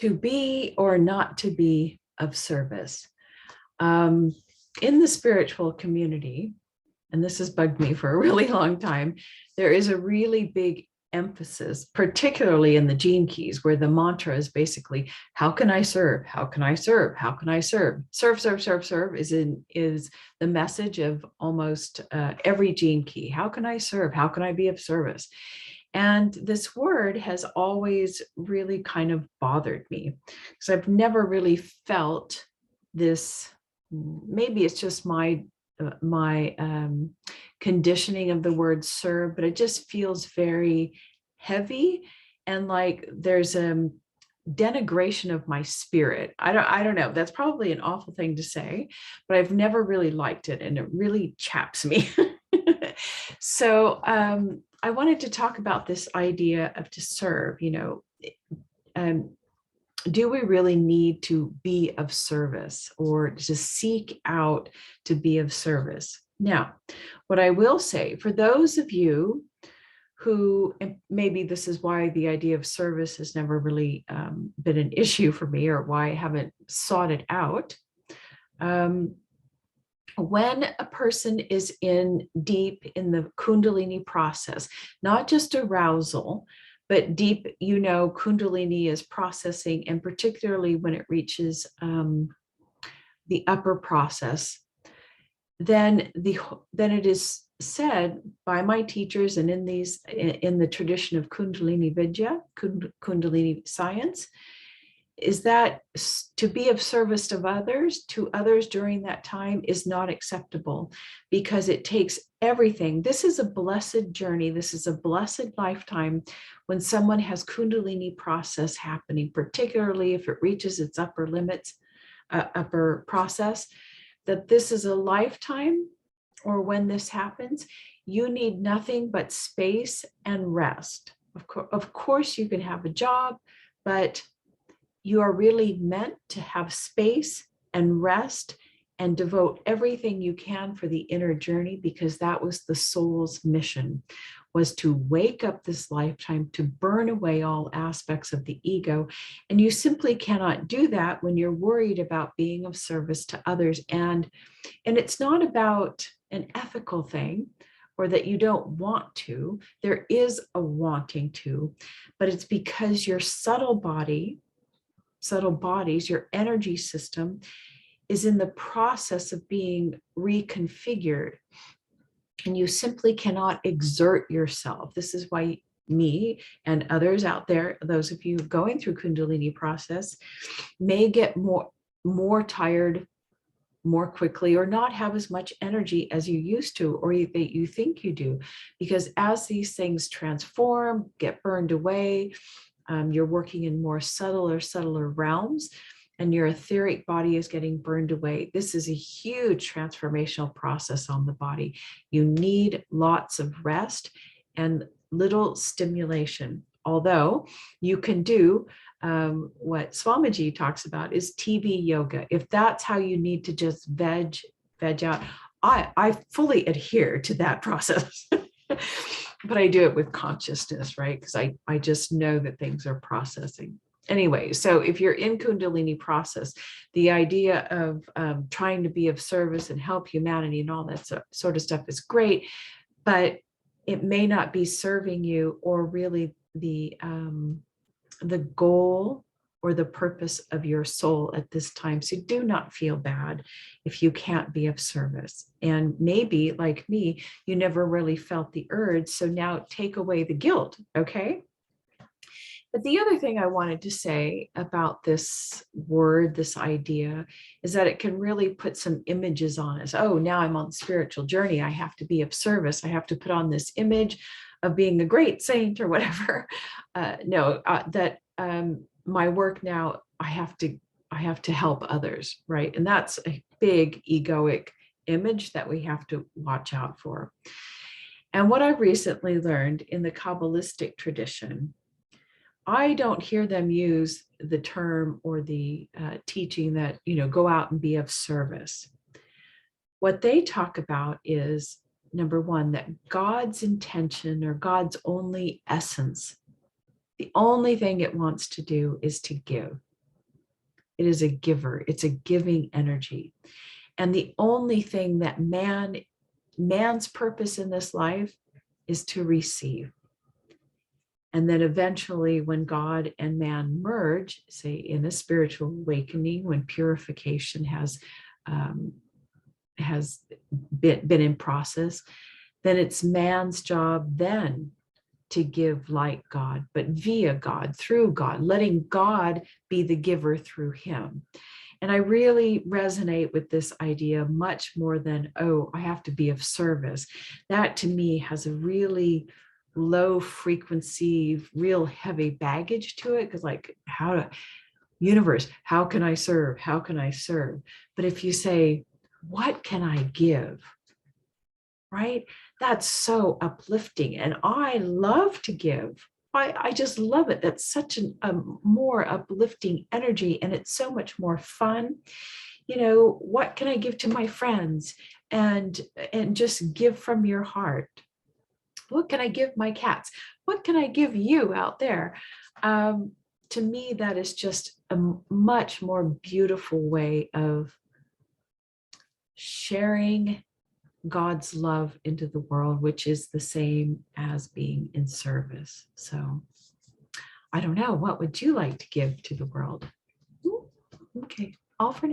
To be or not to be of service. Um, in the spiritual community, and this has bugged me for a really long time, there is a really big emphasis, particularly in the gene keys, where the mantra is basically, how can I serve? How can I serve? How can I serve? Serve, serve, serve, serve is the message of almost every gene key. How can I serve? How can I be of service? And this word has always really kind of bothered me because I've never really felt this. Maybe it's just my conditioning of the word serve, but it just feels very heavy and like there's a denigration of my spirit. I don't know. That's probably an awful thing to say, but I've never really liked it and it really chaps me. So I wanted to talk about this idea of to serve, um, do we really need to be of service or to seek out to be of service? Now, what I will say for those of you who, and maybe this is why the idea of service has never really been an issue for me or why I haven't sought it out. When a person is deep in the Kundalini process, not just arousal, but deep, Kundalini is processing, and particularly when it reaches the upper process, then it is said by my teachers and in the tradition of Kundalini Vidya, Kundalini science, is that to be of service to others during that time is not acceptable because it takes everything. This is a blessed journey. This is a blessed lifetime when someone has Kundalini process happening, particularly if it reaches its upper limits, upper process, that this is a lifetime, or when this happens, you need nothing but space and rest. Of course, you can have a job, but you are really meant to have space and rest and devote everything you can for the inner journey, because that was the soul's mission, was to wake up this lifetime, to burn away all aspects of the ego. And you simply cannot do that when you're worried about being of service to others. And it's not about an ethical thing or that you don't want to. There is a wanting to, but it's because your subtle bodies, your energy system is in the process of being reconfigured. And you simply cannot exert yourself. This is why me and others out there, those of you going through Kundalini process, may get more tired more quickly or not have as much energy as you used to, or that you think you do. Because as these things transform, get burned away, you're working in more subtler realms, and your etheric body is getting burned away. This is a huge transformational process on the body. You need lots of rest and little stimulation. Although you can do what Swamiji talks about is TV yoga. If that's how you need to just veg out, I fully adhere to that process. But I do it with consciousness, right? Because I just know that things are processing. Anyway, so if you're in Kundalini process, the idea of trying to be of service and help humanity and all that sort of stuff is great, but it may not be serving you or really the goal or the purpose of your soul at this time. So do not feel bad if you can't be of service. And maybe, like me, you never really felt the urge. So now take away the guilt, okay? But the other thing I wanted to say about this word, this idea, is that it can really put some images on us. Oh, now I'm on the spiritual journey. I have to be of service. I have to put on this image of being a great saint or whatever. My work now, I have to help others, right? And that's a big egoic image that we have to watch out for. And what I recently learned in the Kabbalistic tradition, I don't hear them use the term or the teaching that, go out and be of service. What they talk about is, number one, that God's intention or God's only essence, the only thing it wants to do is to give. It is a giver. It's a giving energy. And the only thing that man's purpose in this life is to receive. And then eventually, when God and man merge, say in a spiritual awakening, when purification has been in process, then it's man's job then to give like God, but via God, through God, letting God be the giver through him. And I really resonate with this idea much more than, oh, I have to be of service. That to me has a really low frequency, real heavy baggage to it. Because like, universe, how can I serve? How can I serve? But if you say, what can I give? Right? That's so uplifting. And I love to give. I just love it. That's such a more uplifting energy. And it's so much more fun. You know, what can I give to my friends? And just give from your heart. What can I give my cats? What can I give you out there? To me, that is just a much more beautiful way of sharing God's love into the world, which is the same as being in service. So I don't know, what would you like to give to the world? Okay, all for now.